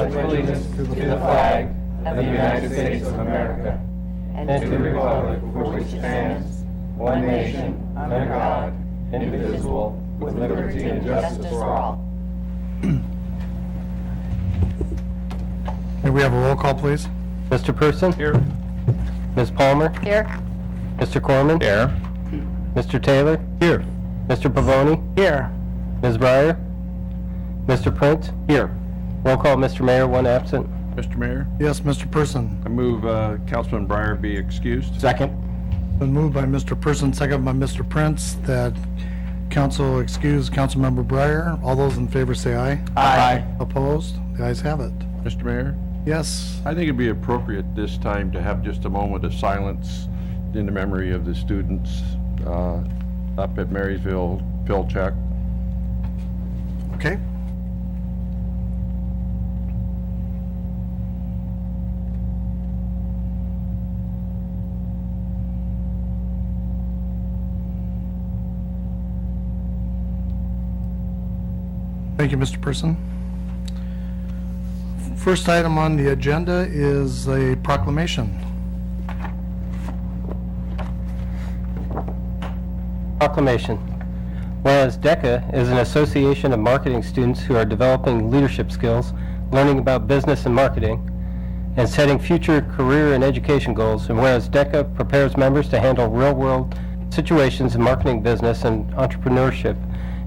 allegiance to the flag of the United States of America and to the republic for which it stands, one nation, under God, indivisible, with liberty and justice for all. May we have a roll call, please? Mr. Person? Here. Ms. Palmer? Here. Mr. Corman? Here. Mr. Taylor? Here. Mr. Pavoni? Here. Ms. Breyer? Mr. Prince? Here. Roll call, Mr. Mayor, one absent. Mr. Mayor, Yes, Mr. Person. I move Councilman Breyer be excused. Second. Been moved by Mr. Person, second by Mr. Prince, that council excuse Councilmember Breyer. All those in favor say aye. Aye. Opposed? The ayes have it. Mr. Mayor, Yes. I think it'd be appropriate this time to have just a moment of silence in the memory of the students up at Marysville, Pilchuck. Okay. Thank you, Mr. Person. First item on the agenda is a proclamation. Proclamation. Whereas DECA is an association of marketing students who are developing leadership skills, learning about business and marketing, and setting future career and education goals, and whereas DECA prepares members to handle real-world situations in marketing, business, and entrepreneurship,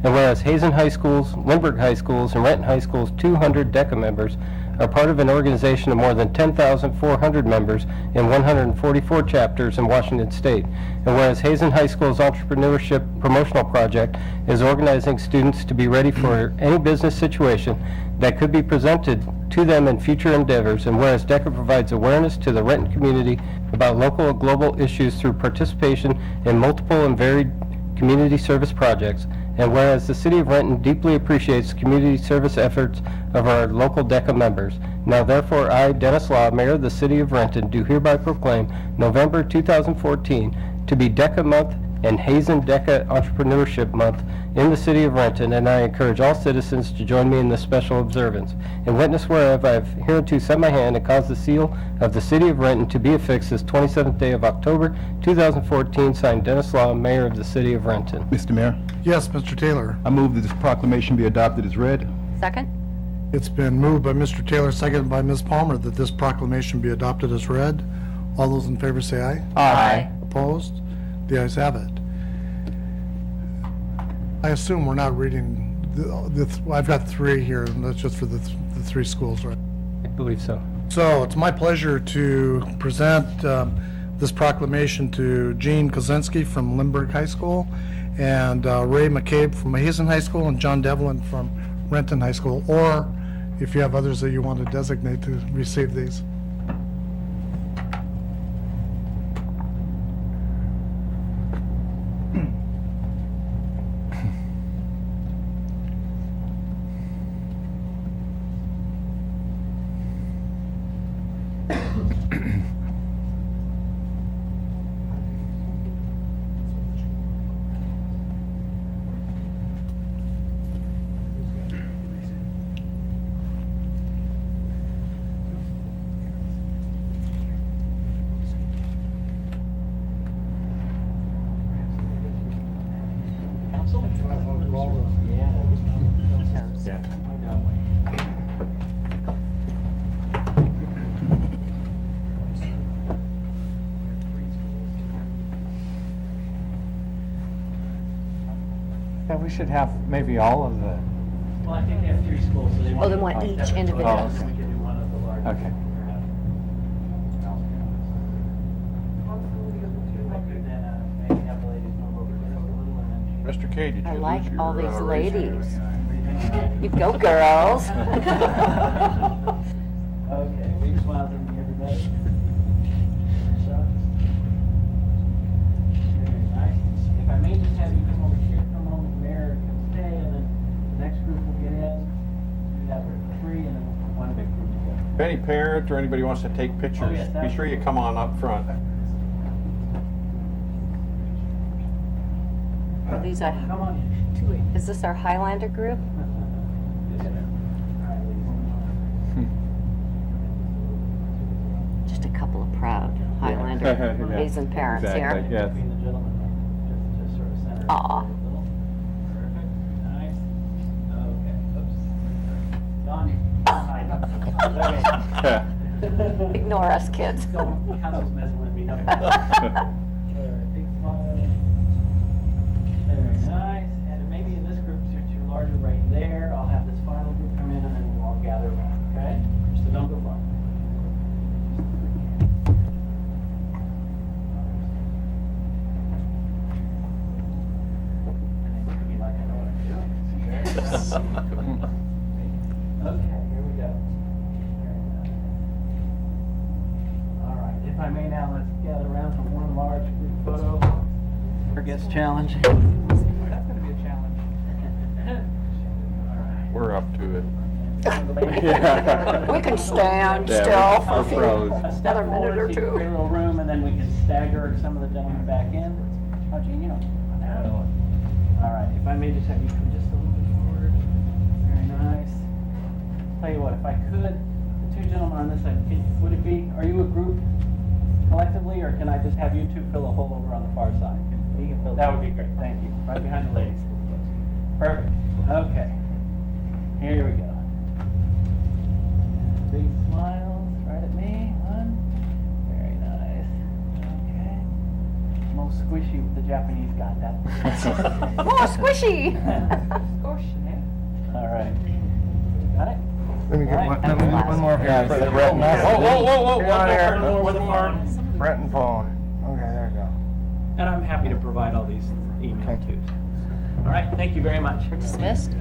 and whereas Hazen High School's, Lindbergh High School's, and Renton High School's 200 DECA members are part of an organization of more than 10,400 members in 144 chapters in Washington State. And whereas Hazen High School's Entrepreneurship Promotional Project is organizing students to be ready for any business situation that could be presented to them in future endeavors, and whereas DECA provides awareness to the Renton community about local and global issues through participation in multiple and varied community service projects, and whereas the City of Renton deeply appreciates the community service efforts of our local DECA members. Now therefore, I, Dennis Law, Mayor of the City of Renton, do hereby proclaim November 2014 to be DECA Month and Hazen DECA Entrepreneurship Month in the City of Renton, and I encourage all citizens to join me in this special observance. In witness whereof, I have hereunto set my hand and caused the seal of the City of Renton to be affixed this 27th day of October 2014, signed Dennis Law, Mayor of the City of Renton. Mr. Mayor, Yes, Mr. Taylor. I move that this proclamation be adopted as read. Second. It's been moved by Mr. Taylor, seconded by Ms. Palmer, that this proclamation be adopted as read. All those in favor say aye. Aye. Opposed? The ayes have it. I assume we're not reading, I've got three here, and that's just for the three schools, right? I believe so. So it's my pleasure to present this proclamation to Gene Kozinski from Lindbergh High School, and Ray McCabe from Hazen High School, and John Devlin from Renton High School, or if you have others that you want to designate to receive these. Yeah, we should have maybe all of the, Well, I think they have three schools, so they want. Oh, they want each individual. Oh, We could do one of the large. okay. Maybe have the ladies move over just a little and then. Mr. K, did you I lose like your, all these raise hand? ladies. You go, girls. Okay, big smiles from everybody. Very nice. If I may just have you come over here for a moment, Mayor can stay, and then the next group will get in. We have three, and then we'll put one big group together. If any parent or anybody wants to take pictures, yes, be sure you come on up front. Are these our, Come on in. is this our Highlander group? Yes, ma'am. All right, ladies and gentlemen. Hazen parents here. Exactly, yes. Between the gentlemen, just sort of center. Aw. Perfect, nice. Okay, oops. Donnie. Hi. Ignore us, kids. Don't, council's messing with me. Alright, big smile. Very nice. And maybe in this group, since you're larger right there, I'll have this final group come in and then we'll all gather around, okay? So don't go far. And they look at me like I know what I'm doing. Okay, here we go. Very nice. All right, if I may now, let's gather around for one large group photo. Or gets challenging. That's gonna be a challenge. All right. We're up to it. We can stand Yeah, still for we're a few, pros. A step another minute or forward, so you can create a two. little room, and then we can stagger some of the gentlemen back in. Oh, Gene, you know. All right, if I may just have you come just a little bit forward. Very nice. Tell you what, if I could, the two gentlemen on this side, would it be, are you a group collectively, or can I just have you two fill a hole over on the far side? You can fill. That would be great, thank you. Right behind the ladies. Perfect, okay. Here we go. Big smiles, right at me, one. Very nice. Okay. Most squishy with the Japanese got that. More squishy. All right. Got it? Let me get All one, right. let me get one more here for the Brett and Whoa, Get on here. one more with the phone. Brett and phone. Okay, there we go. And I'm happy to provide all these email too. All right, thank you very much. Dismissed?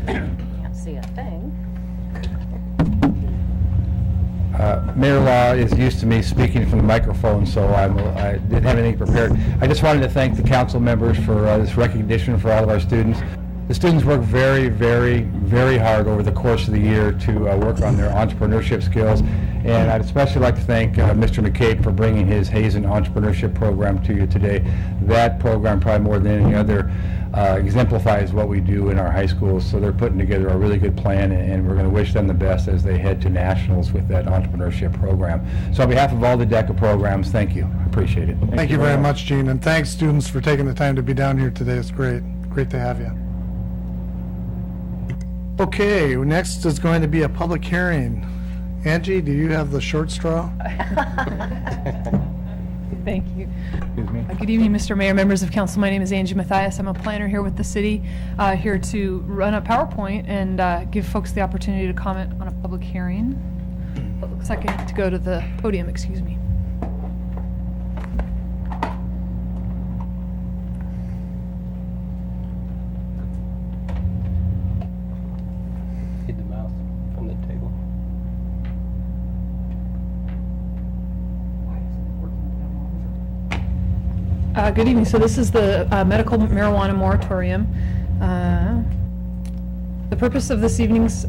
Can't see a thing. Mayor Law is used to me speaking from the microphone, so I didn't have anything prepared. I just wanted to thank the council members for this recognition for all of our students. The students work very, very, very hard over the course of the year to work on their entrepreneurship skills. And I'd especially like to thank Mr. McCabe for bringing his Hazen Entrepreneurship Program to you today. That program, probably more than any other, exemplifies what we do in our high schools. So they're putting together a really good plan, and we're going to wish them the best as they head to nationals with that entrepreneurship program. So on behalf of all the DECA programs, thank you. I appreciate it. Thank you very much, Gene, and thanks, students, for taking the time to be down here today. It's great. Great to have you. Okay, next is going to be a public hearing. Angie, do you have the short straw? Thank you. Excuse me. Good evening, Mr. Mayor, members of council. My name is Angie Mathias. I'm a planner here with the city, here to run a PowerPoint and give folks the opportunity to comment on a public hearing. It looks like I need to go to the podium, excuse me. Hit the mouse from the table. Good evening. So this is the medical marijuana moratorium. The purpose of this evening's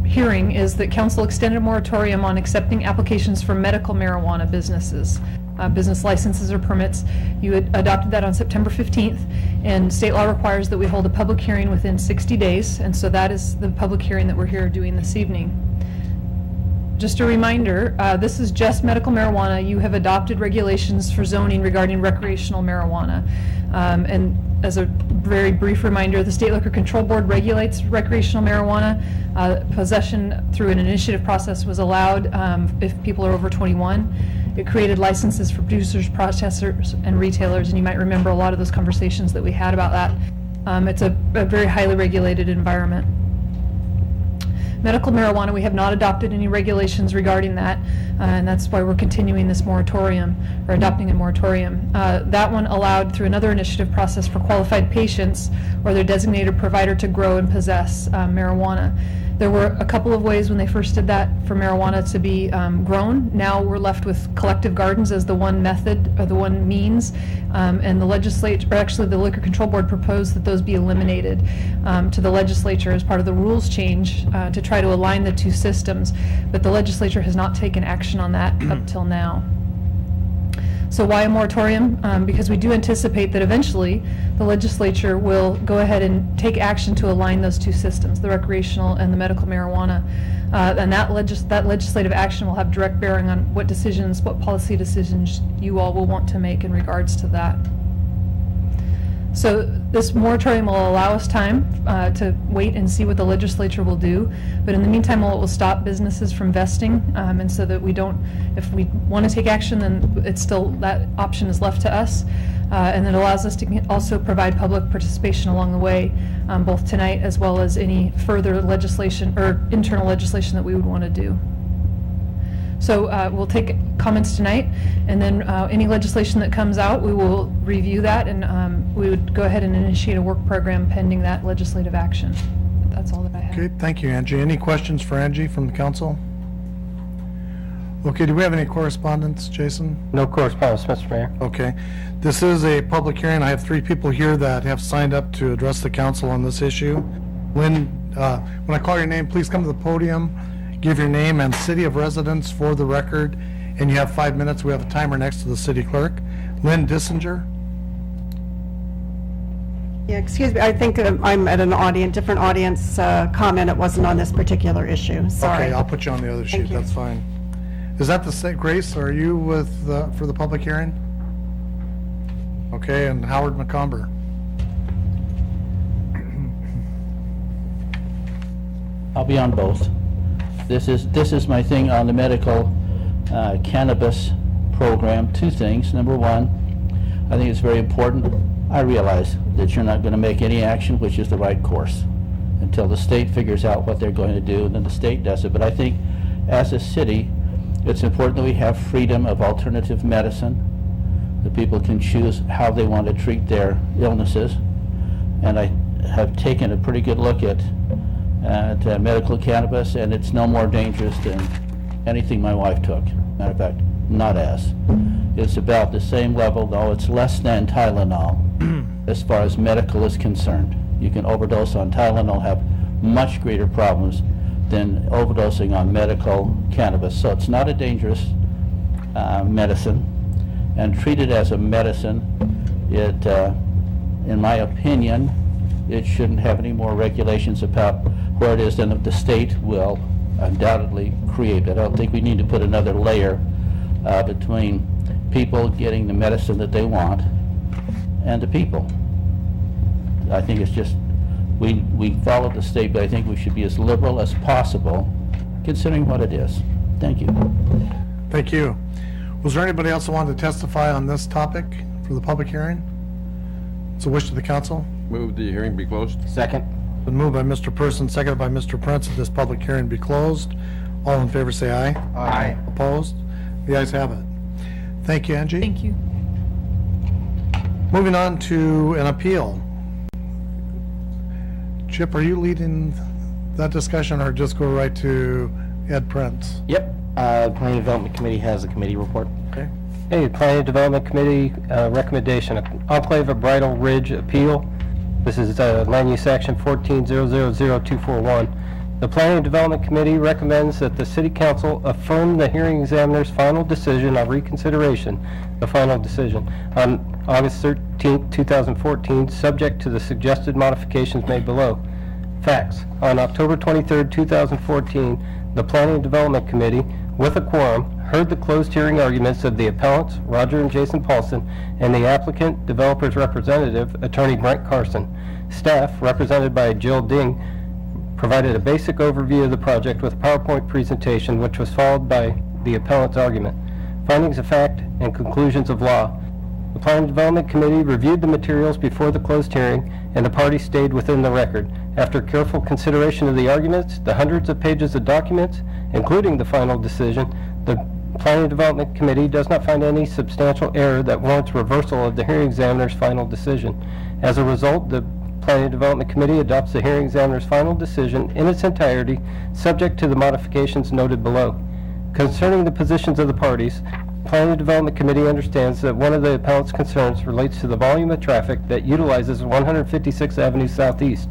hearing is that council extended a moratorium on accepting applications for medical marijuana businesses, business licenses or permits. You had adopted that on September 15th, and state law requires that we hold a public hearing within 60 days, and so that is the public hearing that we're here doing this evening. Just a reminder, this is just medical marijuana. You have adopted regulations for zoning regarding recreational marijuana. And as a very brief reminder, the State Liquor Control Board regulates recreational marijuana. Possession through an initiative process was allowed if people are over 21. It created licenses for producers, processors, and retailers, and you might remember a lot of those conversations that we had about that. It's a very highly regulated environment. Medical marijuana, we have not adopted any regulations regarding that, and that's why we're continuing this moratorium, or adopting a moratorium. That one allowed through another initiative process for qualified patients or their designated provider to grow and possess marijuana. There were a couple of ways when they first did that for marijuana to be grown. Now we're left with collective gardens as the one method, or the one means, and the legislature, or actually the Liquor Control Board proposed that those be eliminated to the legislature as part of the rules change to try to align the two systems, but the legislature has not taken action on that up till now. So why a moratorium? Because we do anticipate that eventually the legislature will go ahead and take action to align those two systems, the recreational and the medical marijuana. And that legislative action will have direct bearing on what decisions, what policy decisions you all will want to make in regards to that. So this moratorium will allow us time to wait and see what the legislature will do. But in the meantime, it will stop businesses from vesting. And so that we don't, if we want to take action, then it's still, that option is left to us. And it allows us to also provide public participation along the way, both tonight as well as any further legislation or internal legislation that we would want to do. So we'll take comments tonight, and then any legislation that comes out, we will review that, and we would go ahead and initiate a work program pending that legislative action. That's all that I have. Okay, thank you, Angie. Any questions for Angie from the council? Okay, do we have any correspondence, Jason? No correspondence, Mr. Mayor. Okay. This is a public hearing. I have 3 people here that have signed up to address the council on this issue. Lynn, when I call your name, please come to the podium, give your name and city of residence for the record, and you have 5 minutes. We have a timer next to the city clerk. Lynn Dissinger? Yeah, excuse me, I think I'm at an different audience comment. It wasn't on this particular issue, sorry. Okay, I'll put you on the other sheet. Thank you. That's fine. Is that the same, Grace, are you with, for the public hearing? Okay, and Howard McComber? I'll be on both. This is my thing on the medical cannabis program. 2 things. Number 1, I think it's very important. I realize that you're not going to make any action, which is the right course, until the state figures out what they're going to do, and then the state does it. But I think as a city, it's important that we have freedom of alternative medicine, that people can choose how they want to treat their illnesses. And I have taken a pretty good look at medical cannabis, and it's no more dangerous than anything my wife took. Matter of fact, not as. It's about the same level, though it's less than Tylenol as far as medical is concerned. You can overdose on Tylenol, have much greater problems than overdosing on medical cannabis. So it's not a dangerous medicine, and treated as a medicine, it, in my opinion, it shouldn't have any more regulations about where it is than the state will undoubtedly create. I don't think we need to put another layer between people getting the medicine that they want and the people. I think it's just, we follow the state, but I think we should be as liberal as possible, considering what it is. Thank you. Thank you. Was there anybody else that wanted to testify on this topic for the public hearing? It's a wish of the council. Move the hearing be closed. Second. Been moved by Mr. Person, seconded by Mr. Prince, that this public hearing be closed. All in favor say aye. Aye. Opposed? The ayes have it. Thank you, Angie. Thank you. Moving on to an appeal. Chip, are you leading that discussion, or just go right to Ed Prince? Yep. Planning Development Committee has a committee report. Okay. Hey, Planning Development Committee recommendation, Enclave of Bridle Ridge appeal. This is Land Use Action 14-000241. The Planning Development Committee recommends that the City Council affirm the hearing examiner's final decision on reconsideration, the final decision, on August 13, 2014, subject to the suggested modifications made below. Facts. On October 23, 2014, the Planning Development Committee, with a quorum, heard the closed hearing arguments of the appellants, Roger and Jason Paulson, and the applicant, developer's representative, attorney Brent Carson. Staff, represented by Jill Ding, provided a basic overview of the project with a PowerPoint presentation, which was followed by the appellant's argument, findings of fact, and conclusions of law. The Planning Development Committee reviewed the materials before the closed hearing, and the parties stayed within the record. After careful consideration of the arguments, the hundreds of pages of documents, including the final decision, the Planning Development Committee does not find any substantial error that warrants reversal of the hearing examiner's final decision. As a result, the Planning Development Committee adopts the hearing examiner's final decision in its entirety, subject to the modifications noted below. Concerning the positions of the parties, Planning Development Committee understands that one of the appellant's concerns relates to the volume of traffic that utilizes 156th Avenue Southeast.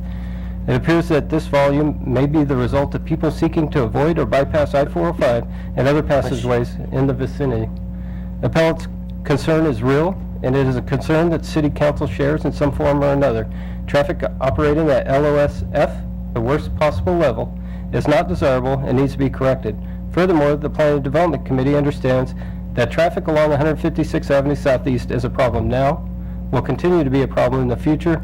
It appears that this volume may be the result of people seeking to avoid or bypass I-405 and other passageways in the vicinity. Appellants concern is real, and it is a concern that City Council shares in some form or another. Traffic operating at LOSF, the worst possible level, is not desirable and needs to be corrected. Furthermore, the Planning and Development Committee understands that traffic along 156th Avenue Southeast is a problem now, will continue to be a problem in the future,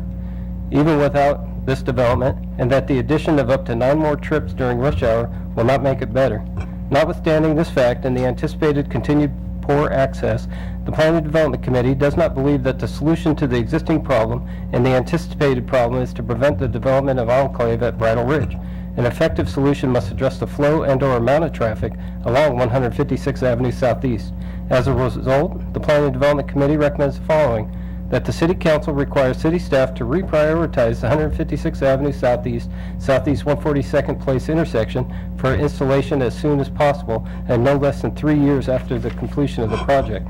even without this development, and that the addition of up to 9 more trips during rush hour will not make it better. Notwithstanding this fact and the anticipated continued poor access, the Planning and Development Committee does not believe that the solution to the existing problem and the anticipated problem is to prevent the development of enclave at Bridle Ridge. An effective solution must address the flow and/or amount of traffic along 156th Avenue Southeast. As a result, the Planning and Development Committee recommends the following: that the City Council requires city staff to reprioritize the 156th Avenue Southeast, Southeast 142nd Place intersection for installation as soon as possible and no less than 3 years after the completion of the project.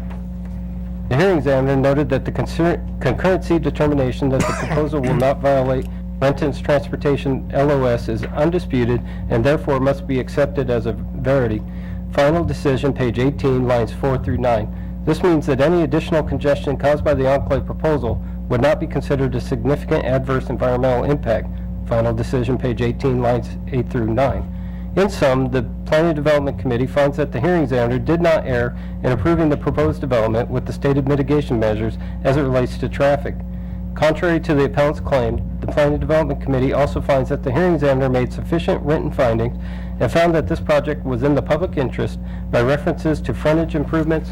The hearing examiner noted that the concurrency determination that the proposal will not violate Renton's Transportation LOS is undisputed and therefore must be accepted as a verity. Final decision, page 18, lines 4 through 9. This means that any additional congestion caused by the enclave proposal would not be considered a significant adverse environmental impact. Final decision, page 18, lines 8 through 9. In sum, the Planning and Development Committee finds that the hearing examiner did not err in approving the proposed development with the stated mitigation measures as it relates to traffic. Contrary to the appellant's claim, the Planning and Development Committee also finds that the hearing examiner made sufficient written findings and found that this project was in the public interest by references to frontage improvements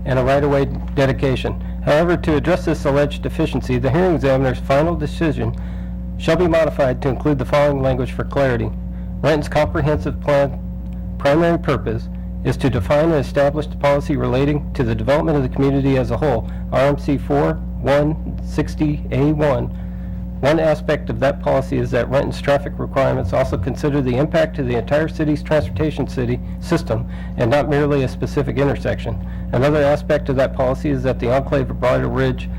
and a right-of-way dedication. However, to address this alleged deficiency, the hearing examiner's final decision shall be modified to include the following language for clarity. Renton's comprehensive plan primary purpose is to define and establish the policy relating to the development of the community as a whole, RMC 4160A1. One aspect of that policy is that Renton's traffic requirements also consider the impact to the entire city's transportation system and not merely a specific intersection. Another aspect of that policy is that the enclave of Bridle Ridge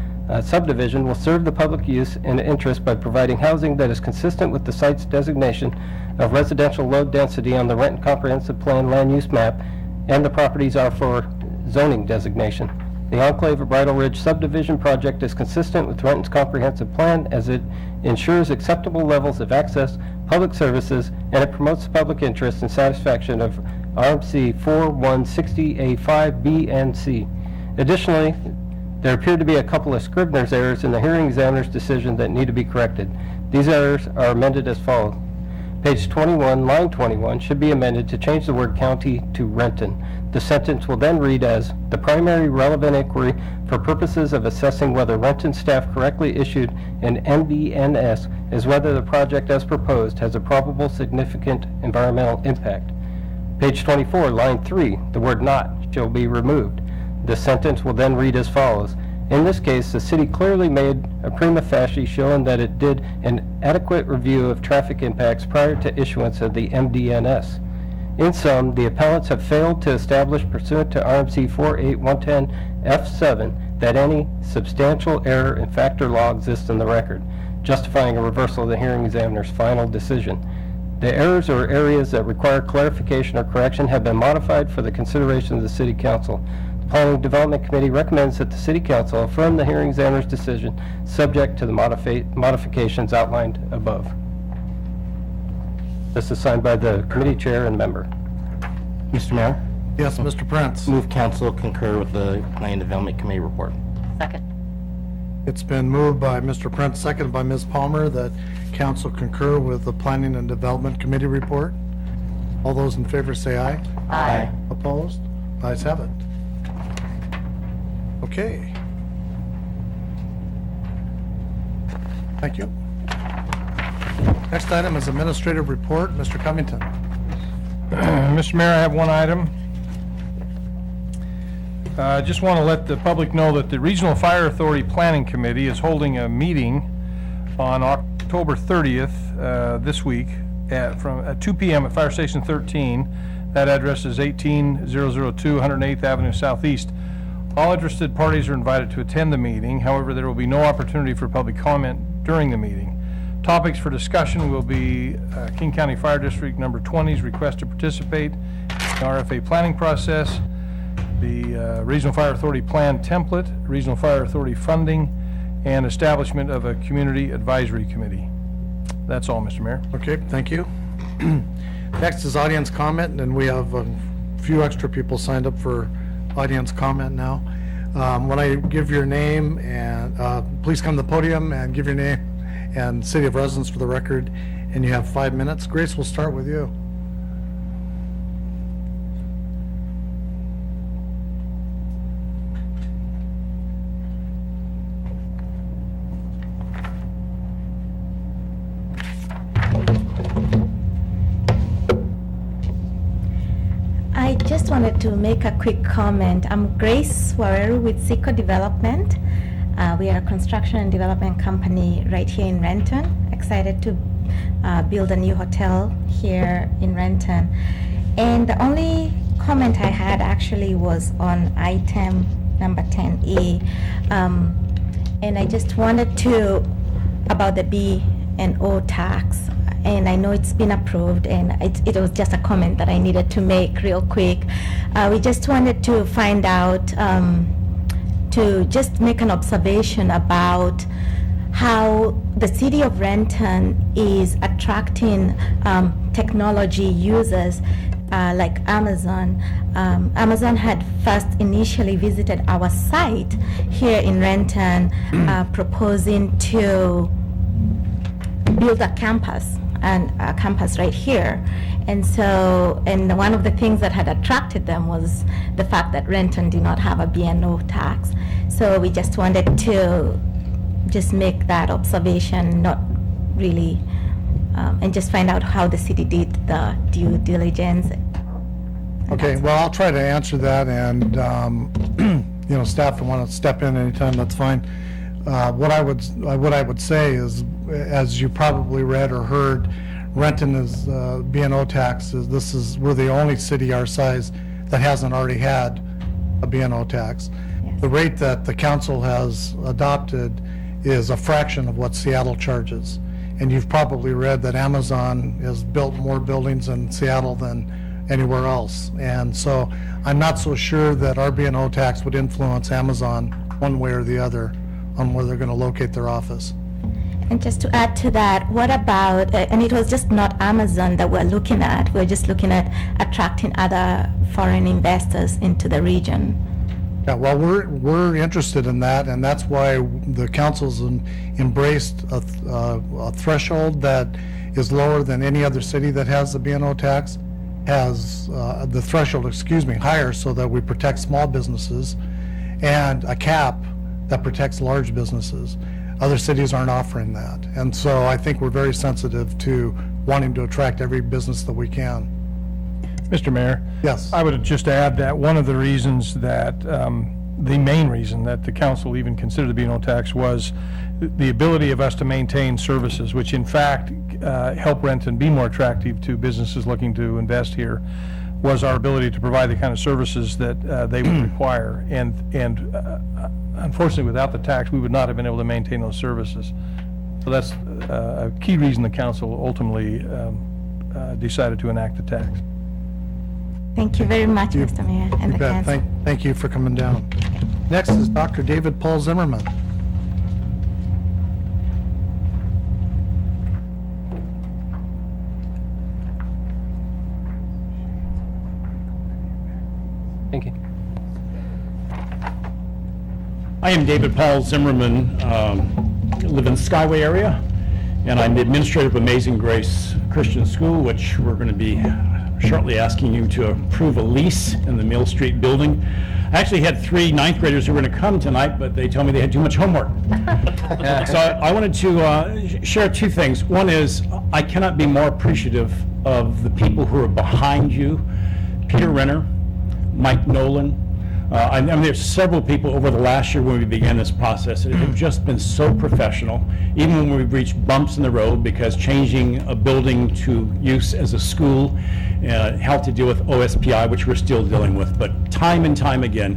subdivision will serve the public use and interest by providing housing that is consistent with the site's designation of residential low density on the Renton Comprehensive Plan land use map and the properties are for zoning designation. The enclave of Bridle Ridge subdivision project is consistent with Renton's comprehensive plan as it ensures acceptable levels of access, public services, and it promotes the public interest and satisfaction of RMC 4160A5B and C. Additionally, there appear to be a couple of Scribner's errors in the hearing examiner's decision that need to be corrected. These errors are amended as follows. Page 21, line 21 should be amended to change the word county to Renton. The sentence will then read as, the primary relevant inquiry for purposes of assessing whether Renton staff correctly issued an MDNS is whether the project as proposed has a probable significant environmental impact. Page 24, line 3, the word not shall be removed. The sentence will then read as follows. In this case, the city clearly made a prima facie showing that it did an adequate review of traffic impacts prior to issuance of the MDNS. In sum, the appellants have failed to establish pursuant to RMC 48110F7 that any substantial error in fact or law exists in the record, justifying a reversal of the hearing examiner's final decision. The errors or areas that require clarification or correction have been modified for the consideration of the City Council. The Planning and Development Committee recommends that the City Council affirm the hearing examiner's decision subject to the modifications outlined above. This is signed by the committee chair and member. Mr. Mayor, Yes, Mr. Prince. move council concur with the Planning and Development Committee report. Second. It's been moved by Mr. Prince, seconded by Ms. Palmer, that council concur with the Planning and Development Committee report. All those in favor say aye. Aye. Opposed? Ayes have it. Okay. Thank you. Next item is administrative report. Mr. Covington. Mr. Mayor, I have one item. I just want to let the public know that the Regional Fire Authority Planning Committee is holding a meeting on October 30th this week at 2 p.m. at Fire Station 13. That address is 18002 108th Avenue Southeast. All interested parties are invited to attend the meeting. However, there will be no opportunity for public comment during the meeting. Topics for discussion will be King County Fire District number 20's request to participate in the RFA planning process, the Regional Fire Authority Plan Template, Regional Fire Authority Funding, and establishment of a Community Advisory Committee. That's all, Mr. Mayor. Okay, thank you. Next is audience comment, and we have a few extra people signed up for audience comment now. When I give your name, and please come to the podium and give your name and city of residence for the record, and you have 5 minutes. Grace, we'll start with you. I just wanted to make a quick comment. I'm Grace Wareru with Seco Development. We are a construction and development company right here in Renton. Excited to build a new hotel here in Renton. And the only comment I had actually was on item number 10E. And I just wanted to, about the B&O tax. And I know it's been approved, and it was just a comment that I needed to make real quick. We just wanted to find out, to just make an observation about how the city of Renton is attracting technology users like Amazon. Amazon had first initially visited our site here in Renton, proposing to build a campus, and a campus right here. And so, and one of the things that had attracted them was the fact that Renton did not have a B&O tax. So we just wanted to just make that observation, not really, and just find out how the city did the due diligence. Okay, well, I'll try to answer that, and, you know, staff will want to step in anytime, that's fine. What I would say is, as you probably read or heard, Renton is B&O tax. We're the only city our size that hasn't already had a B&O tax. Yes. The rate that the council has adopted is a fraction of what Seattle charges. And you've probably read that Amazon has built more buildings in Seattle than anywhere else. And so I'm not so sure that our B&O tax would influence Amazon one way or the other on where they're going to locate their office. And just to add to that, what about, and it was just not Amazon that we're looking at, we're just looking at attracting other foreign investors into the region. Yeah, well, we're interested in that, and that's why the council's embraced a threshold that is lower than any other city that has the B&O tax, has the threshold, higher, so that we protect small businesses, and a cap that protects large businesses. Other cities aren't offering that. And so I think we're very sensitive to wanting to attract every business that we can. Mr. Mayor? Yes. I would just add that one of the reasons that, the main reason that the council even considered the B&O tax was the ability of us to maintain services, which in fact help Renton be more attractive to businesses looking to invest here, was our ability to provide the kind of services that they would require. And unfortunately, without the tax, we would not have been able to maintain those services. So that's a key reason the council ultimately decided to enact the tax. Thank you very much, Mr. Mayor, and the council. Thank you for coming down. Next is Dr. David Paul Zimmerman. Thank you. I am David Paul Zimmerman, live in the Skyway area, and I'm the administrator of Amazing Grace Christian School, which we're going to be shortly asking you to approve a lease in the Mill Street building. I actually had 3 ninth graders who were going to come tonight, but they told me they had too much homework. So I wanted to share 2 things. One is, I cannot be more appreciative of the people who are behind you. Peter Renner, Mike Nolan. I mean, there's several people over the last year when we began this process that have just been so professional, even when we've reached bumps in the road, because changing a building to use as a school had to deal with OSPI, which we're still dealing with. But time and time again,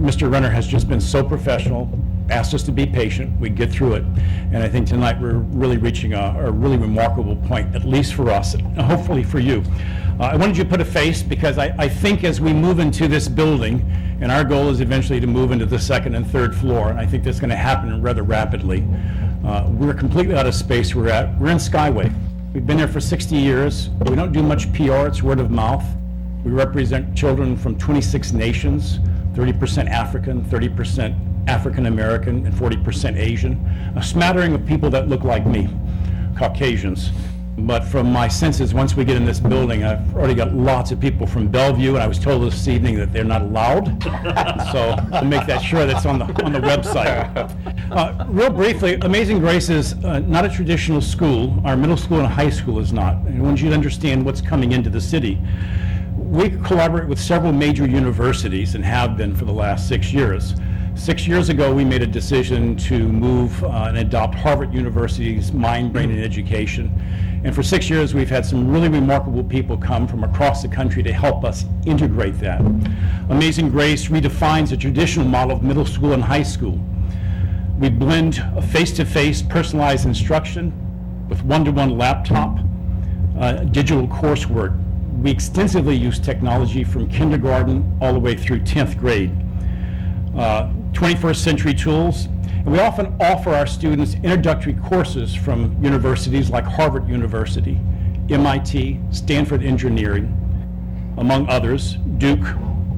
Mr. Renner has just been so professional. asked us to be patient. We'd get through it. And I think tonight we're really reaching a really remarkable point, at least for us, and hopefully for you. I wanted you to put a face because I think as we move into this building, and our goal is eventually to move into the second and third floor, and I think that's going to happen rather rapidly. We're completely out of space. We're in Skyway. We've been there for 60 years. We don't do much PR. It's word of mouth. We represent children from 26 nations, 30% African, 30% African American, and 40% Asian. A smattering of people that look like me, Caucasians. But from my senses, once we get in this building, I've already got lots of people from Bellevue, and I was told this evening that they're not allowed. So I'll make that sure that's on the website. Real briefly, Amazing Grace is not a traditional school. Our middle school and high school is not. And I want you to understand what's coming into the city. We collaborate with several major universities and have been for the last 6 years. 6 years ago, we made a decision to move and adopt Harvard University's Mind, Brain, and Education. And for 6 years, we've had some really remarkable people come from across the country to help us integrate that. Amazing Grace redefines a traditional model of middle school and high school. We blend a face-to-face personalized instruction with one-to-one laptop, digital coursework. We extensively use technology from kindergarten all the way through 10th grade. 21st century tools. And we often offer our students introductory courses from universities like Harvard University, MIT, Stanford Engineering, among others, Duke,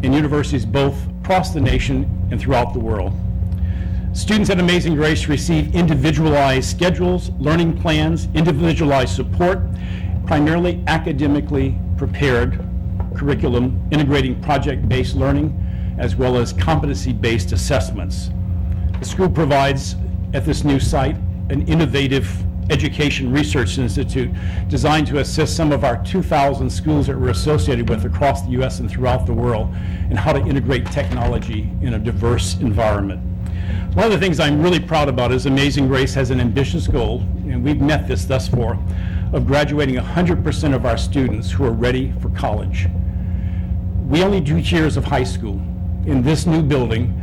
and universities both across the nation and throughout the world. Students at Amazing Grace receive individualized schedules, learning plans, individualized support, primarily academically prepared curriculum, integrating project-based learning, as well as competency-based assessments. The school provides, at this new site, an innovative education research institute designed to assist some of our 2,000 schools that we're associated with across the U.S. and throughout the world in how to integrate technology in a diverse environment. One of the things I'm really proud about is Amazing Grace has an ambitious goal, and we've met this thus far, of graduating 100% of our students who are ready for college. We only do years of high school. In this new building,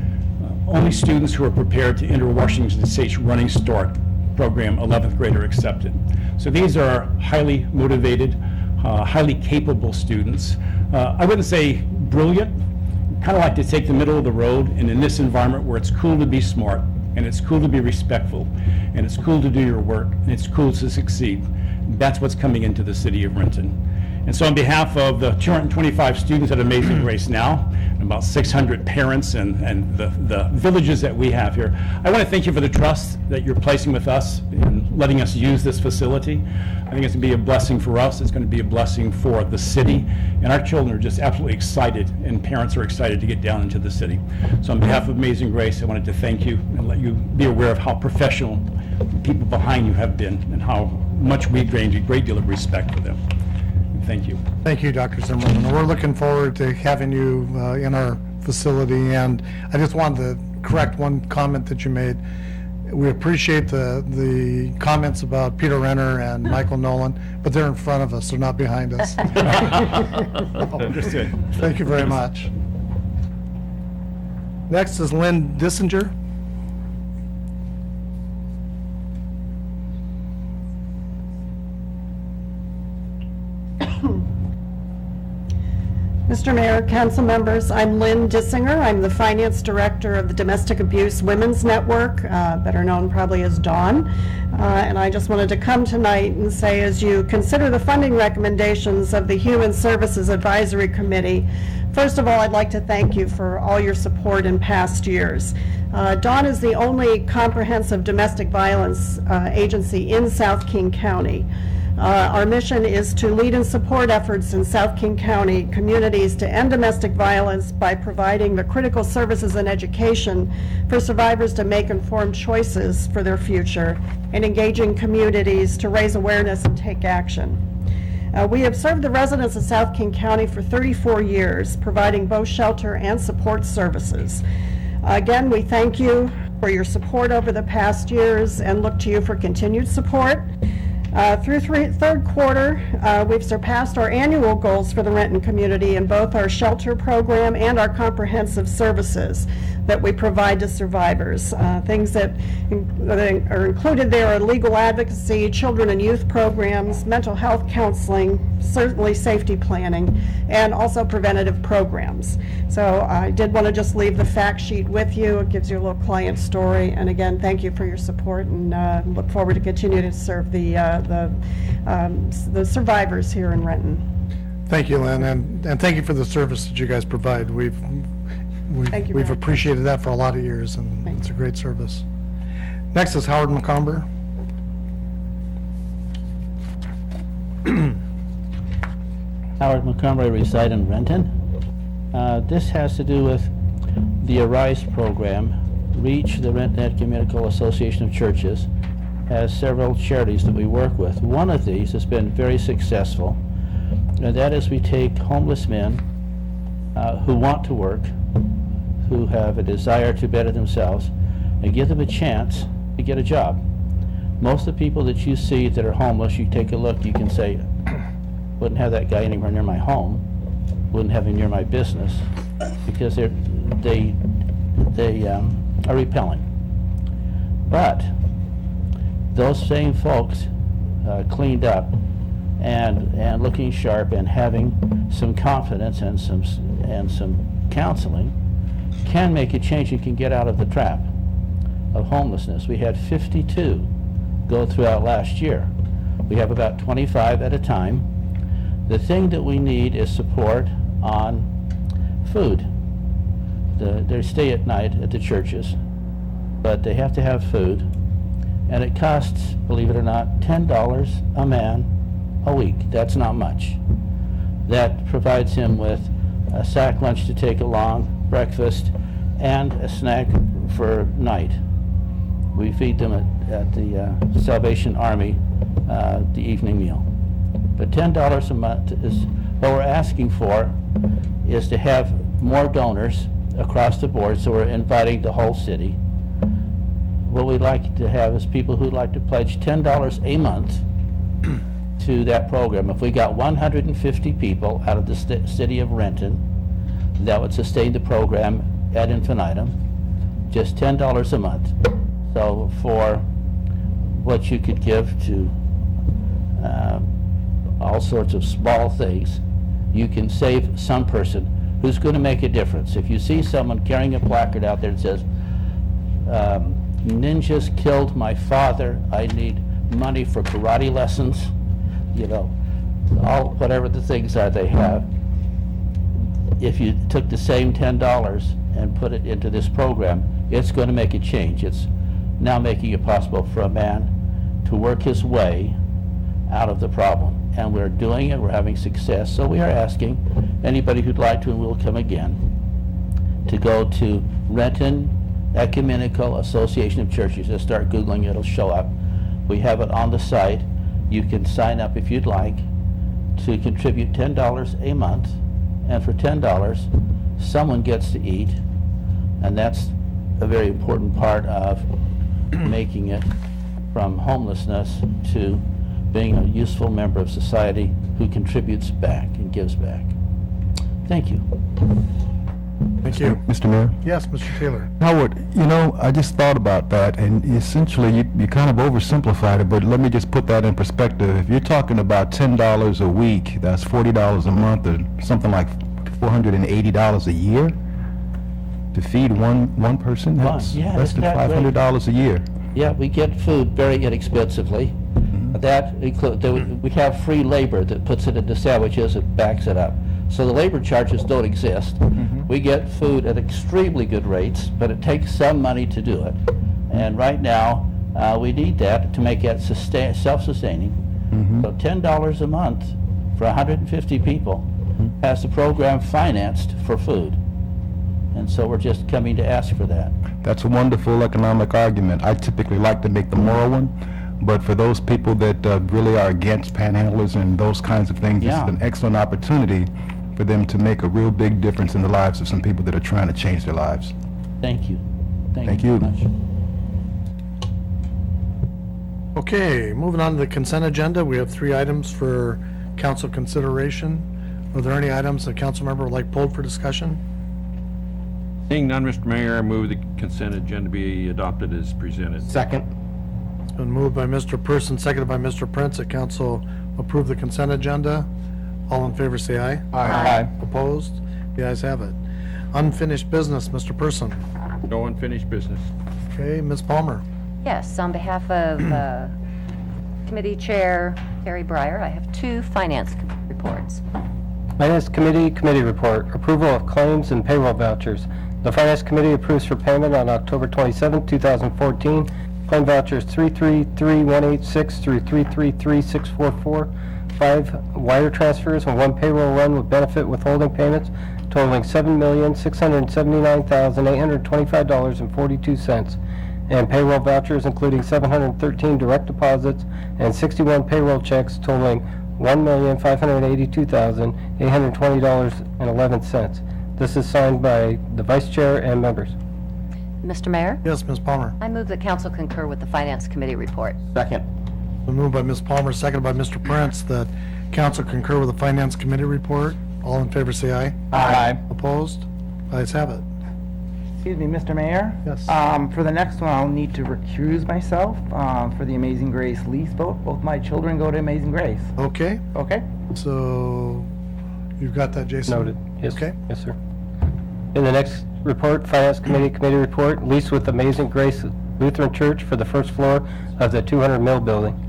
only students who are prepared to enter Washington State's Running Start program, 11th grade, are accepted. So these are highly motivated, highly capable students. I wouldn't say brilliant, kind of like to take the middle of the road, and in this environment where it's cool to be smart, and it's cool to be respectful, and it's cool to do your work, and it's cool to succeed. That's what's coming into the city of Renton. And so on behalf of the 225 students at Amazing Grace now, and about 600 parents and the villages that we have here, I want to thank you for the trust that you're placing with us in letting us use this facility. I think it's going to be a blessing for us. It's going to be a blessing for the city. And our children are just absolutely excited, and parents are excited to get down into the city. So on behalf of Amazing Grace, I wanted to thank you and let you be aware of how professional the people behind you have been and how much we gained a great deal of respect for them. Thank you. Thank you, Dr. Zimmerman. We're looking forward to having you in our facility, and I just wanted to correct one comment that you made. We appreciate the comments about Peter Renner and Michael Nolan, but they're in front of us, they're not behind us. Understood. Thank you very much. Next is Lynn Dissinger. Mr. Mayor, council members, I'm Lynn Dissinger. I'm the Finance Director of the Domestic Abuse Women's Network, better known probably as DAWN. And I just wanted to come tonight and say, as you consider the funding recommendations of the Human Services Advisory Committee, first of all, I'd like to thank you for all your support in past years. DAWN is the only comprehensive domestic violence agency in South King County. Our mission is to lead and support efforts in South King County communities to end domestic violence by providing the critical services and education for survivors to make informed choices for their future and engaging communities to raise awareness and take action. We have served the residents of South King County for 34 years, providing both shelter and support services. Again, we thank you for your support over the past years and look to you for continued support. Through third quarter, we've surpassed our annual goals for the Renton community in both our shelter program and our comprehensive services. that we provide to survivors. Things that are included there are legal advocacy, children and youth programs, mental health counseling, certainly safety planning, and also preventative programs. So I did want to just leave the fact sheet with you. It gives you a little client story. And again, thank you for your support, and look forward to continue to serve the survivors here in Renton. Thank you, Lynn, and thank you for the service that you guys provide. We've Thank you, we've Matt. appreciated that for a lot of years, and it's a great service. Next is Howard McComber. Howard McComber, I reside in Renton. This has to do with the ARISE program. REACH, the Renton Ecumenical Association of Churches, has several charities that we work with. One of these has been very successful, and that is we take homeless men who want to work, who have a desire to better themselves, and give them a chance to get a job. Most of the people that you see that are homeless, you take a look, you can say, wouldn't have that guy anywhere near my home, wouldn't have him near my business, because they are repelling. But those same folks cleaned up and looking sharp and having some confidence and some counseling can make a change and can get out of the trap of homelessness. We had 52 go throughout last year. We have about 25 at a time. The thing that we need is support on food. They stay at night at the churches, but they have to have food, and it costs, believe it or not, $10 a man a week. That's not much. That provides him with a sack lunch to take along, breakfast, and a snack for night. We feed them at the Salvation Army the evening meal. But $10 a month is what we're asking for, is to have more donors across the board, so we're inviting the whole city. What we'd like to have is people who'd like to pledge $10 a month to that program. If we got 150 people out of the city of Renton, that would sustain the program ad infinitum, just $10 a month. So for what you could give to all sorts of small things, you can save some person who's going to make a difference. If you see someone carrying a placard out there that says, ninjas killed my father, I need money for karate lessons, you know, whatever the things are they have, if you took the same $10 and put it into this program, it's going to make a change. It's now making it possible for a man to work his way out of the problem. And we're doing it, we're having success. So we are asking anybody who'd like to, and we'll come again, to go to Renton Ecumenical Association of Churches. Just start Googling, it'll show up. We have it on the site. You can sign up if you'd like to contribute $10 a month. And for $10, someone gets to eat. And that's a very important part of making it from homelessness to being a useful member of society who contributes back and gives back. Thank you. Thank you. Mr. Mayor? Yes, Mr. Taylor. Howard, you know, I just thought about that, and essentially you kind of oversimplified it, but let me just put that in perspective. If you're talking about $10 a week, that's $40 a month, or something like $480 a year to feed one person. That's Yeah, less than isn't that great? $500 a year. Yeah, we get food very inexpensively. That includes, we have free labor that puts it into sandwiches and backs it up. So the labor charges don't exist. We get food at extremely good rates, but it takes some money to do it. And right now, we need that to make it self-sustaining. So $10 a month for 150 people has the program financed for food. And so we're just coming to ask for that. That's a wonderful economic argument. I typically like to make the moral one, but for those people that really are against panhandlers and those kinds of things, this is an excellent opportunity for them to make a real big difference in the lives of some people that are trying to change their lives. Thank you. Thank you. Very much. Okay, moving on to the consent agenda, we have 3 items for council consideration. Are there any items a council member would like pulled for discussion? Seeing none, Mr. Mayor, I move the consent agenda be adopted as presented. Second. It's been moved by Mr. Person, seconded by Mr. Prince, that council approve the consent agenda. All in favor, say aye. Aye. Opposed? The ayes have it. Unfinished business, Mr. Person. No unfinished business. Okay, Ms. Palmer. Yes, on behalf of Committee Chair Terry Breyer, I have two finance reports. Finance Committee report, approval of claims and payroll vouchers. The Finance Committee approves for payment on October 27, 2014, claim vouchers 333186 through 333644, 5 wire transfers and 1 payroll run with benefit withholding payments totaling $7,679,825.42, and payroll vouchers including 713 direct deposits and 61 payroll checks totaling $1,582,820.11. This is signed by the Vice Chair and members. Mr. Mayor, Yes, Ms. Palmer. I move that council concur with the Finance Committee report. Second. Been moved by Ms. Palmer, seconded by Mr. Prince, that council concur with the Finance Committee report. All in favor, say aye. Aye. Opposed? Ayes have it. Excuse me, Mr. Mayor? Yes. For the next one, I'll need to recuse myself for the Amazing Grace lease vote. Both my children go to Amazing Grace. Okay, Okay? so you've got that, Jason? Noted. Yes. Okay. Yes, sir. In the next report, Finance Committee report, lease with Amazing Grace Lutheran Church for the first floor of the 200 Mill building.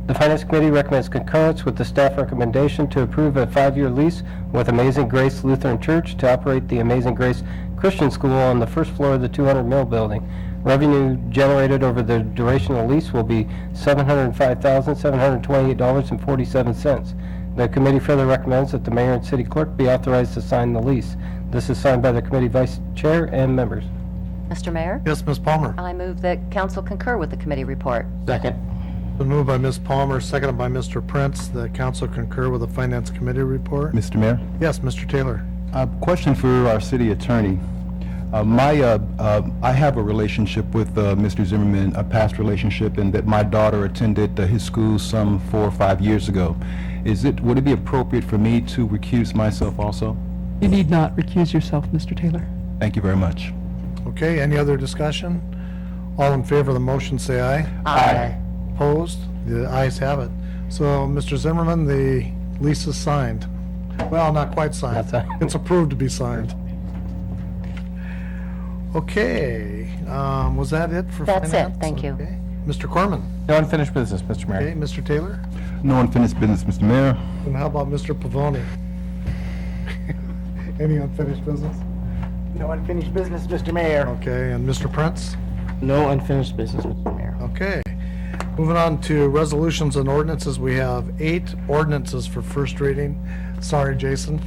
The Finance Committee recommends concurrence with the staff recommendation to approve a 5-year lease with Amazing Grace Lutheran Church to operate the Amazing Grace Christian School on the first floor of the 200 Mill building. Revenue generated over the duration of the lease will be $705,728.47. The committee further recommends that the mayor and city clerk be authorized to sign the lease. This is signed by the committee vice chair and members. Mr. Mayor, Yes, Ms. Palmer. I move that council concur with the committee report. Second. Been moved by Ms. Palmer, seconded by Mr. Prince, that council concur with the Finance Committee report. Mr. Mayor? Yes, Mr. Taylor. Question for our city attorney. I have a relationship with Mr. Zimmerman, a past relationship, in that my daughter attended his school some 4 or 5 years ago. Would it be appropriate for me to recuse myself also? You need not recuse yourself, Mr. Taylor. Thank you very much. Okay, any other discussion? All in favor of the motion, say aye. Aye. Opposed? The ayes have it. So, Mr. Zimmerman, the lease is signed. Well, not quite signed. Not signed. It's approved to be signed. Okay, was that it for finance? That's it, thank you. Okay. Mr. Corman? No unfinished business, Mr. Mayor. Okay, Mr. Taylor? No unfinished business, Mr. Mayor. And how about Mr. Pavoni? Any unfinished business? No unfinished business, Mr. Mayor. Okay, and Mr. Prince? No unfinished business, Mr. Mayor. Okay. Moving on to resolutions and ordinances, we have 8 ordinances for first reading. Sorry, Jason.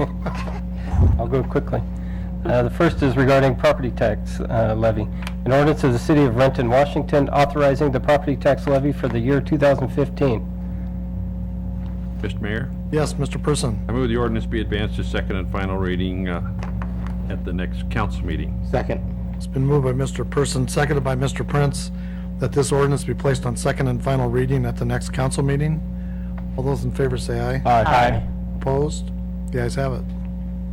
I'll go quickly. The first is regarding property tax levy. An ordinance of the City of Renton, Washington, authorizing the property tax levy for the year 2015. Mr. Mayor, Yes, Mr. Person. I move the ordinance be advanced to second and final reading at the next council meeting. Second. It's been moved by Mr. Person, seconded by Mr. Prince, that this ordinance be placed on second and final reading at the next council meeting. All those in favor say aye. Aye. Opposed? The ayes have it.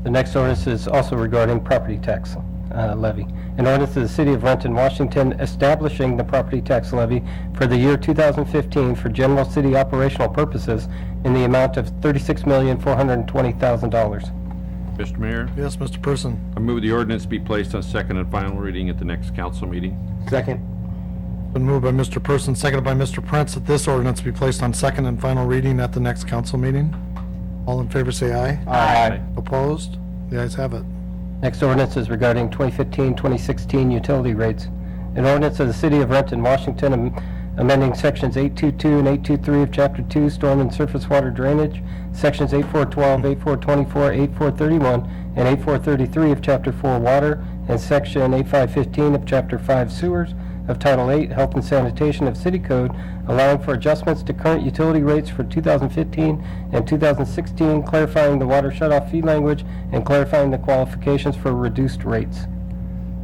The next ordinance is also regarding property tax levy. An ordinance of the City of Renton, Washington, establishing the property tax levy for the year 2015 for general city operational purposes in the amount of $36,420,000. Mr. Mayor, Yes, Mr. Person. I move the ordinance be placed on second and final reading at the next council meeting. Second. Been moved by Mr. Person, seconded by Mr. Prince, that this ordinance be placed on second and final reading at the next council meeting. All in favor say aye. Aye. Opposed? The ayes have it. Next ordinance is regarding 2015-2016 utility rates. An ordinance of the City of Renton, Washington, amending Sections 822 and 823 of Chapter 2, Storm and Surface Water Drainage, Sections 8412, 8424, 8431, and 8433 of Chapter 4, Water, and Section 8515 of Chapter 5, Sewers, of Title 8, Health and Sanitation of City Code, allowing for adjustments to current utility rates for 2015 and 2016, clarifying the water shutoff fee language, and clarifying the qualifications for reduced rates.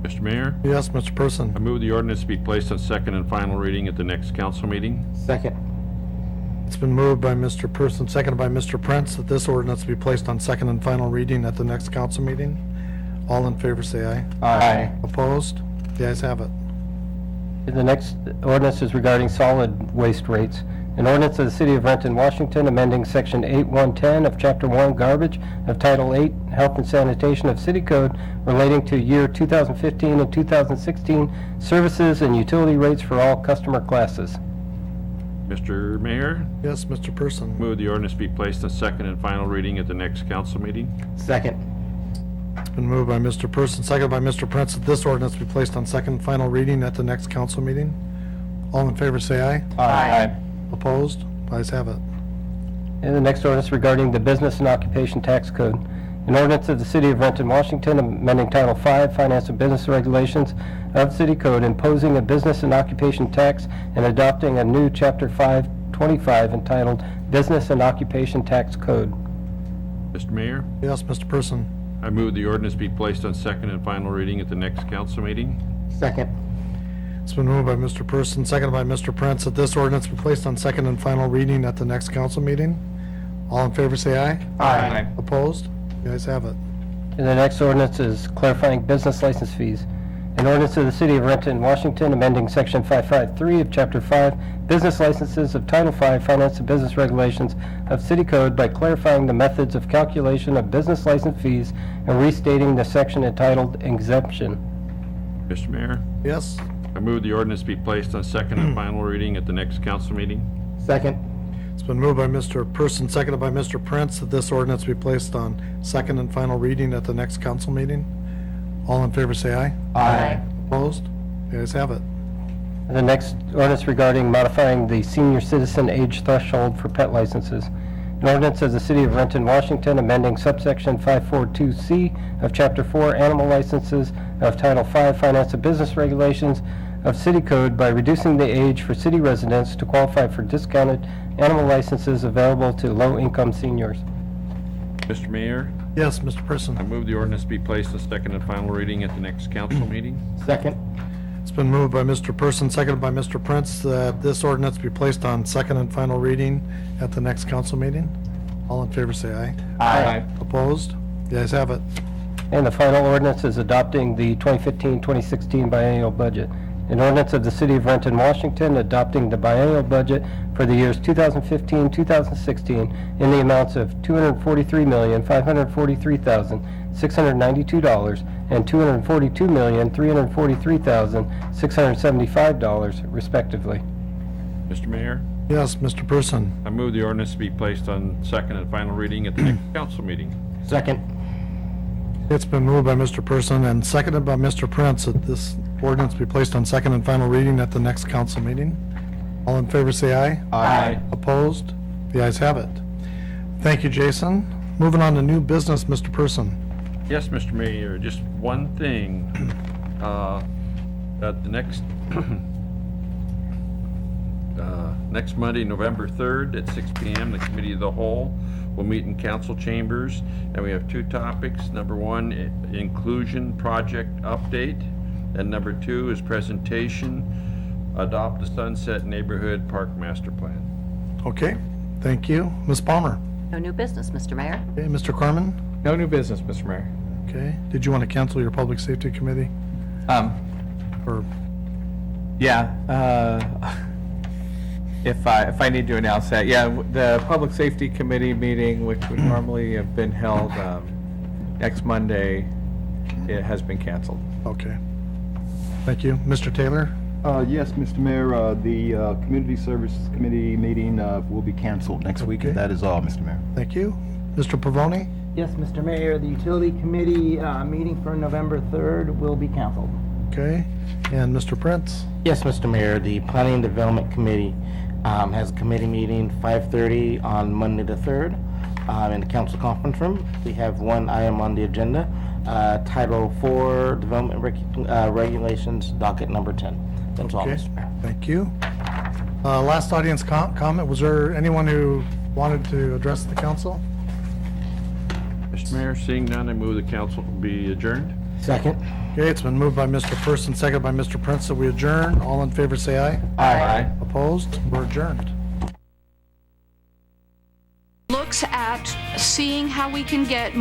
Mr. Mayor, Yes, Mr. I Person. move the ordinance be placed on second and final reading at the next council meeting. Second. It's been moved by Mr. Person, seconded by Mr. Prince, that this ordinance be placed on second and final reading at the next council meeting. All in favor, say aye. Aye. Opposed? The ayes have it. The next ordinance is regarding solid waste rates. An ordinance of the City of Renton, Washington, amending Section 8110 of Chapter 1 Garbage of Title 8 Health and Sanitation of City Code relating to year 2015 and 2016 services and utility rates for all customer classes. Mr. Mayor, Yes, Mr. Person. move the ordinance be placed on second and final reading at the next council meeting. Second. It's been moved by Mr. Person, seconded by Mr. Prince, that this ordinance be placed on second and final reading at the next council meeting. All in favor, say aye. Aye. Opposed? The ayes have it. And the next ordinance regarding the Business and Occupation Tax Code. An ordinance of the City of Renton, Washington, amending Title 5 Finance and Business Regulations of City Code, imposing a business and occupation tax and adopting a new Chapter 525 entitled Business and Occupation Tax Code. Mr. Mayor, Yes, Mr. Person. I move the ordinance be placed on second and final reading at the next council meeting. Second. It's been moved by Mr. Person, seconded by Mr. Prince, that this ordinance be placed on second and final reading at the next council meeting. All in favor, say aye. Aye. Opposed? The ayes have it. And the next ordinance is clarifying business license fees. An ordinance of the City of Renton, Washington, amending Section 553 of Chapter 5 Business Licenses of Title 5 Finance and Business Regulations of City Code by clarifying the methods of calculation of business license fees and restating the section entitled Exemption. Mr. Mayor, Yes? I move the ordinance be placed on second and final reading at the next council meeting. Second. It's been moved by Mr. Person, seconded by Mr. Prince, that this ordinance be placed on second and final reading at the next council meeting. All in favor, say aye. Aye. Opposed? The ayes have it. And the next ordinance regarding modifying the senior citizen age threshold for pet licenses. An ordinance of the City of Renton, Washington, amending subsection 542C of Chapter 4 Animal Licenses of Title 5 Finance and Business Regulations of City Code by reducing the age for city residents to qualify for discounted animal licenses available to low-income seniors. Mr. Mayor, Yes, Mr. Person. I move the ordinance be placed on second and final reading at the next council meeting. Second. It's been moved by Mr. Person, seconded by Mr. Prince, that this ordinance be placed on second and final reading at the next council meeting. All in favor, say aye. Aye. Opposed? The ayes have it. And the final ordinance is adopting the 2015-2016 biennial budget. An ordinance of the City of Renton, Washington, adopting the biennial budget for the years 2015-2016 in the amounts of $243,543,692 and $242,343,675, respectively. Mr. Mayor, Yes, Mr. Person. I move the ordinance be placed on second and final reading at the next council meeting. Second. It's been moved by Mr. Person and seconded by Mr. Prince that this ordinance be placed on second and final reading at the next council meeting. All in favor, say aye. Aye. Opposed? The ayes have it. Thank you, Jason. Moving on to new business, Mr. Person. Yes, Mr. Mayor, just one thing. At the next, next Monday, November 3rd at 6 p.m., the Committee of the Whole will meet in council chambers, and we have two topics. Number one, inclusion project update, and number two is presentation, adopt the Sunset Neighborhood Park Master Plan. Okay, thank you. Ms. Palmer? No new business, Mr. Mayor. Okay, Mr. Carmen? No new business, Mr. Mayor. Okay, did you want to cancel your Public Safety Committee? Or, If I need to announce that, the Public Safety Committee meeting, which would normally have been held next Monday, it has been canceled. okay. Thank you. Mr. Taylor? Yes, Mr. Mayor, the Community Services Committee meeting will be canceled next week, and that is all, Mr. Mayor. Thank you. Mr. Pavoni? Yes, Mr. Mayor, the Utility Committee meeting for November 3rd will be canceled. Okay. And Mr. Prince? Yes, Mr. Mayor, the Planning and Development Committee has a committee meeting 5:30 on Monday the 3rd in the council conference room. We have one item on the agenda, Title 4 Development Regulations, docket number 10. That's all, Okay. Mr. Mayor. Thank you. Last audience comment, was there anyone who wanted to address the council? Mr. Mayor, seeing none, I move the council be adjourned. Second. Okay, it's been moved by Mr. Person, seconded by Mr. Prince, that we adjourn. All in favor, say aye. Aye. Opposed? We're adjourned. Looks at seeing how we can get